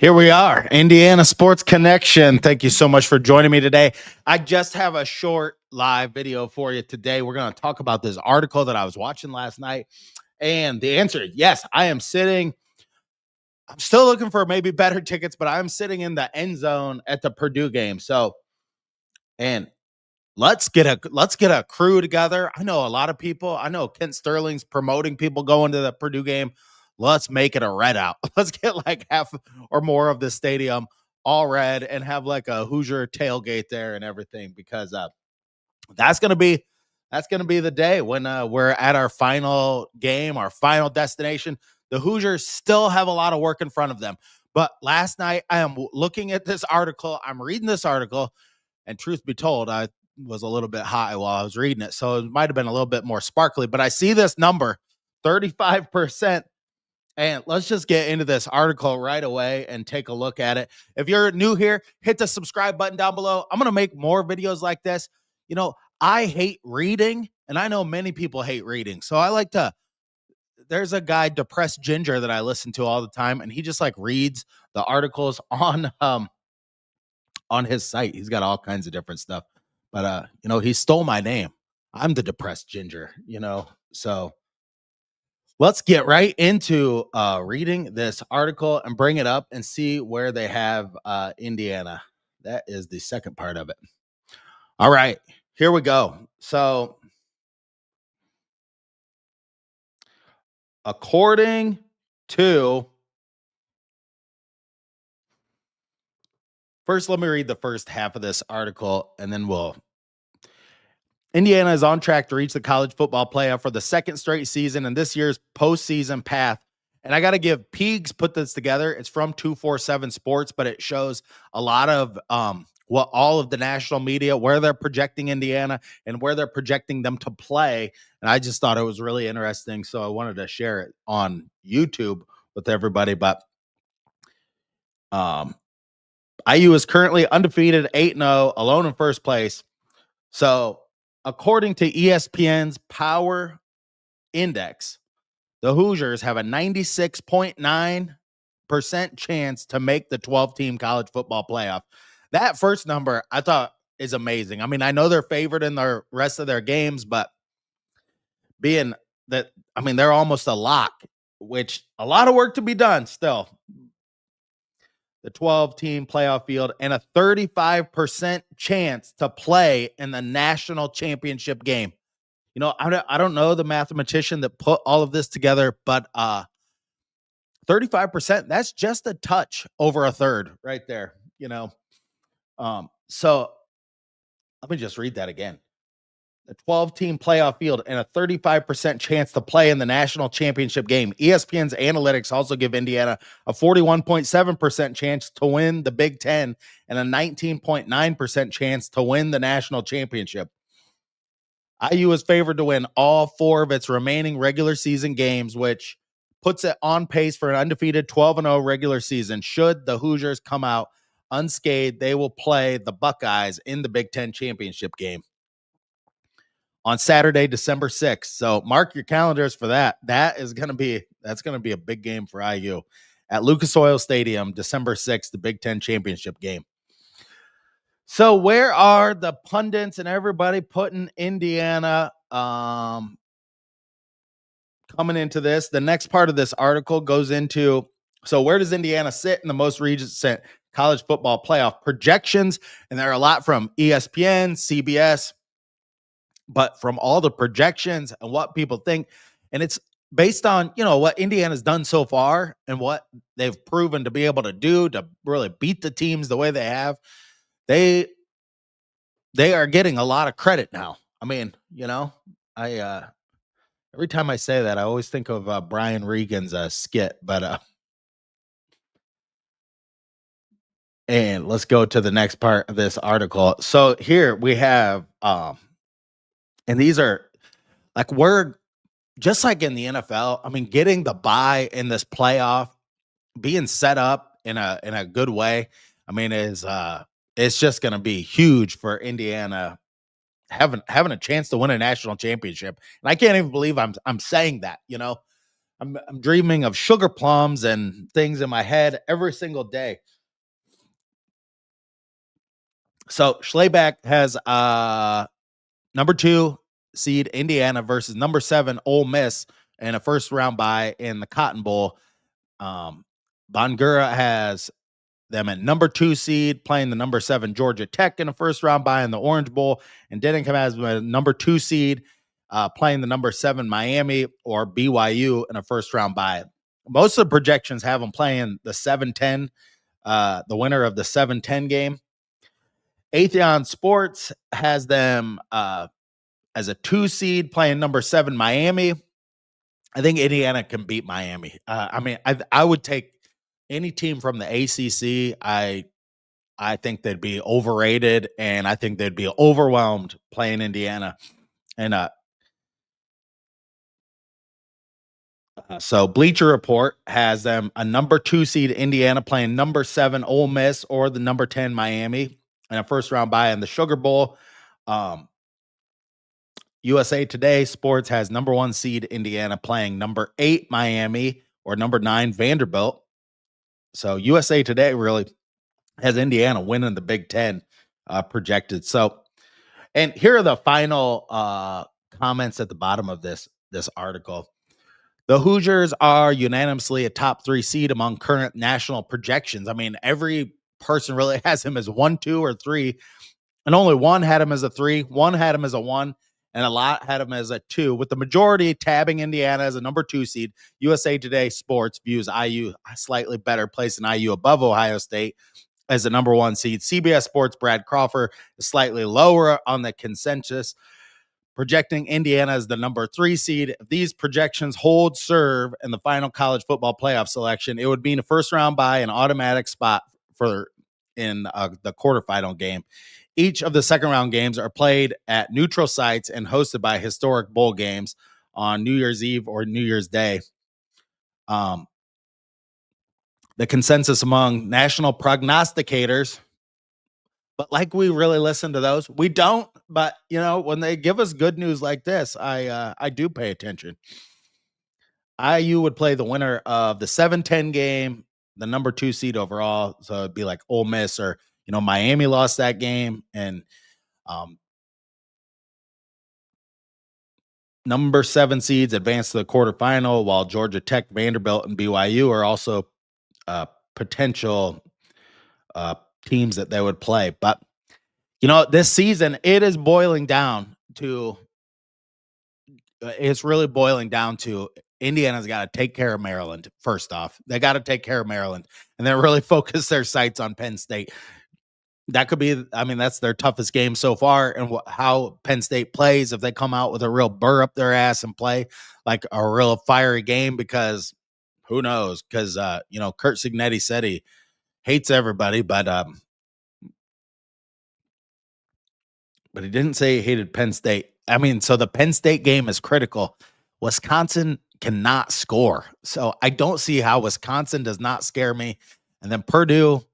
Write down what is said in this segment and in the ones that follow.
Here we are, Indiana Sports Connection. Thank you so much for joining me today. I just have a short live video for you today. We're going to talk about this article that I was watching last night. And the answer is yes, I'm still looking for maybe better tickets, but I'm sitting in the end zone at the Purdue game. And let's get a crew together. I know a lot of people. I know Kent Sterling's promoting people going to the Purdue game. Let's make it a red out. Let's get like half or more of the stadium all red and have like a Hoosier tailgate there and everything, because that's gonna be the day when we're at our final game, our final destination. The Hoosiers still have a lot of work in front of them. But last night I am looking at this article. I'm reading this article, and truth be told, I was a little bit high while I was reading it, so it might have been a little bit more sparkly. But I see this number, 35%. And let's just get into this article right away and take a look at it. If you're new here, hit the subscribe button down below. I'm going to make more videos like this. You know, I hate reading, and I know many people hate reading. So I like to, there's a guy, Depressed Ginger, that I listen to all the time, and he just like reads the articles on his site. He's got all kinds of different stuff. But he stole my name. I'm the Depressed Ginger, so let's get right into reading this article and bring it up and see where they have Indiana. That is the second part of it. All right, here we go. So, according to, first, let me read the first half of this article, and then Indiana is on track to reach the college football playoff for the second straight season in this year's postseason path. And I got to give Peegs put this together. It's from 247 Sports, but it shows a lot of what all of the national media, where they're projecting Indiana and where they're projecting them to play. And I just thought it was really interesting, so I wanted to share it on YouTube with everybody. But IU is currently undefeated, 8-0, alone in first place. So, according to ESPN's Power Index, the Hoosiers have a 96.9% chance to make the 12-team college football playoff. That first number I thought is amazing. I mean, I know they're favored in the rest of their games, but being that, I mean, they're almost a lock, which a lot of work to be done still. The 12-team playoff field, and a 35% chance to play in the national championship game. I don't know the mathematician that put all of this together, but 35%, that's just a touch over a third right there, So let me just read that again. The 12-team playoff field and a 35% chance to play in the national championship game. ESPN's analytics also give Indiana a 41.7% chance to win the Big Ten and a 19.9% chance to win the national championship. IU is favored to win all 4 of its remaining regular season games, which puts it on pace for an undefeated 12-0 regular season. Should the Hoosiers come out unscathed, they will play the Buckeyes in the Big Ten championship game on Saturday, December 6th. So mark your calendars for that. That's going to be a big game for IU at Lucas Oil Stadium, December 6th, the Big Ten championship game. So where are the pundits and everybody putting Indiana coming into this? The next part of this article goes into, so where does Indiana sit in the most recent college football playoff projections? And there are a lot from ESPN, CBS, but from all the projections and what people think. And it's based on, what Indiana's done so far and what they've proven to be able to do to really beat the teams the way they have. They are getting a lot of credit now. I mean, I every time I say that, I always think of Brian Regan's skit, but and let's go to the next part of this article. So here we have and these are like, we're just like in the NFL. I mean, getting the bye in this playoff, being set up in a good way, I mean, it's just going to be huge for Indiana having a chance to win a national championship. And I can't even believe I'm saying that, I'm dreaming of sugar plums and things in my head every single day. So Schlebeck has number 2 seed Indiana versus number 7 Ole Miss in a first round bye in the Cotton Bowl. Bangura has them at number 2 seed playing the number 7 Georgia Tech in a first round bye in the Orange Bowl, and Denningham has a number 2 seed playing the number 7 Miami or BYU in a first round bye. Most of the projections have them playing the 7-10, the winner of the 7-10 game. Atheon Sports has them as a 2 seed playing number 7 Miami. I think Indiana can beat Miami. I mean, I would take any team from the ACC. I think they'd be overrated, and I think they'd be overwhelmed playing Indiana. And so Bleacher Report has them a number 2 seed Indiana playing number 7 Ole Miss or the number 10 Miami in a first round bye in the Sugar Bowl. USA Today Sports has number 1 seed Indiana playing number 8 Miami or number 9 Vanderbilt. So USA Today really has Indiana winning the Big Ten projected. So, and here are the final comments at the bottom of this article. The Hoosiers are unanimously a top 3 seed among current national projections. I mean, every person really has him as 1, 2, or 3, and only one had him as a 3, one had him as a 1, and a lot had him as a 2, with the majority tabbing Indiana as a number 2 seed. USA Today Sports views IU slightly better, placing IU above Ohio State as the number 1 seed. CBS Sports' Brad Crawford is slightly lower on the consensus, projecting Indiana as the number 3 seed. If these projections hold serve in the final college football playoff selection, it would mean a first round bye, an automatic spot for in the quarterfinal game. Each of the second round games are played at neutral sites and hosted by historic bowl games on New Year's Eve or New Year's Day. The consensus among national prognosticators, but like we really listen to those, we don't. But you know, when they give us good news like this, I do pay attention. IU would play the winner of the 7-10 game, the number 2 seed overall. So it'd be like Ole Miss or Miami lost that game, and number 7 seeds advance to the quarterfinal, while Georgia Tech, Vanderbilt, and BYU are also potential teams that they would play. But this season, it is boiling down to it's really boiling down to Indiana's got to take care of Maryland. First off, they got to take care of Maryland and then really focus their sights on Penn State. That could be, I mean, that's their toughest game so far. And how Penn State plays, if they come out with a real burr up their ass and play like a real fiery game, because who knows? Because, Kurt Signetti said he hates everybody, but he didn't say he hated Penn State. I mean, so the Penn State game is critical. Wisconsin cannot score. So I don't see how Wisconsin does not scare me. And then Purdue,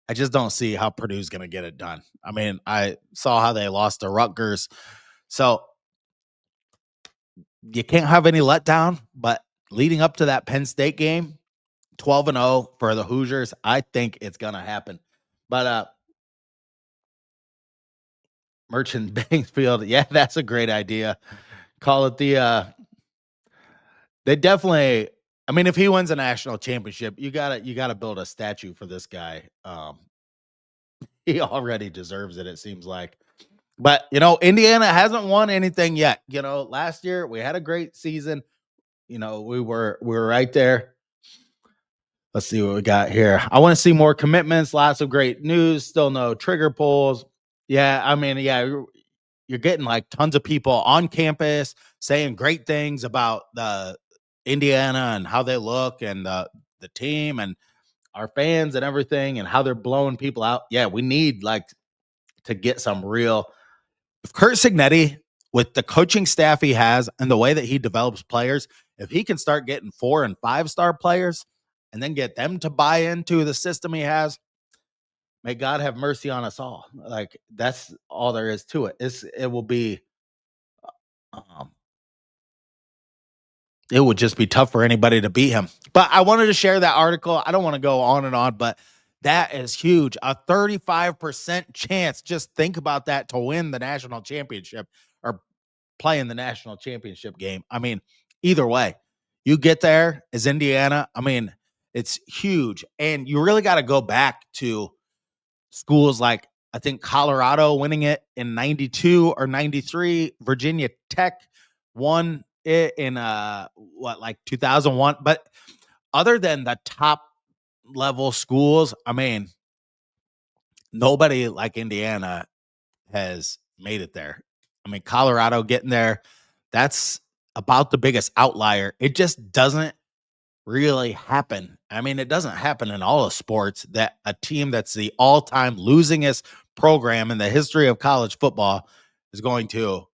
I just don't see how Purdue's going to get it done. I mean, I saw how they lost to Rutgers. So you can't have any letdown, but leading up to that Penn State game, 12-0 for the Hoosiers, I think it's going to happen. But Merchant Bankfield, yeah, that's a great idea. Call it they definitely, I mean, if he wins a national championship, you gotta build a statue for this guy. He already deserves it seems like. But Indiana hasn't won anything yet. Last year we had a great season. We were right there. Let's see what we got here. I want to see more commitments, lots of great news, still no trigger pulls. Yeah, I mean, yeah, you're getting like tons of people on campus saying great things about the Indiana and how they look and the team and our fans and everything and how they're blowing people out. Yeah, we need like to get some real. If Kurt Signetti, with the coaching staff he has and the way that he develops players, if he can start getting 4 and 5-star players and then get them to buy into the system he has, may God have mercy on us all. Like that's all there is to it. It will be it would just be tough for anybody to beat him. But I wanted to share that article. I don't want to go on and on, but that is huge. A 35% chance. Just think about that, to win the national championship or play in the national championship game. I mean, either way, you get there as Indiana. I mean, it's huge. And you really got to go back to schools like, I think, Colorado winning it in 92 or 93. Virginia Tech won it in like 2001. But other than the top level schools, I mean, nobody like Indiana has made it there. I mean, Colorado getting there, that's about the biggest outlier. It just doesn't really happen. I mean, it doesn't happen in all of sports that a team that's the all-time losingest program in the history of college football is going to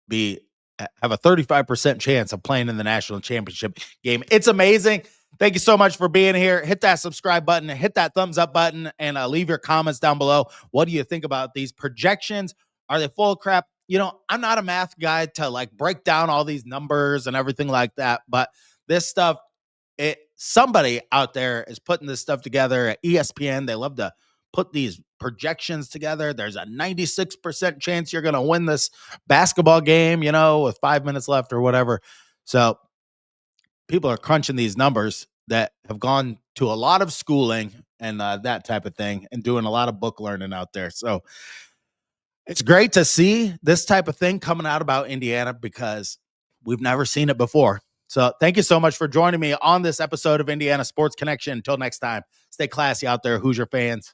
be have a 35% chance of playing in the national championship game. It's amazing. Thank you so much for being here. Hit that subscribe button, hit that thumbs up button, and leave your comments down below. What do you think about these projections? Are they full of crap? You know, I'm not a math guy to like break down all these numbers and everything like that, but this stuff, somebody out there is putting this stuff together at ESPN. They love to put these projections together. There's a 96% chance you're going to win this basketball game, you know, with 5 minutes left or whatever. So people are crunching these numbers that have gone to a lot of schooling and that type of thing, and doing a lot of book learning out there. So it's great to see this type of thing coming out about Indiana, because we've never seen it before. So thank you so much for joining me on this episode of Indiana Sports Connection. Until next time, stay classy out there, Hoosier fans.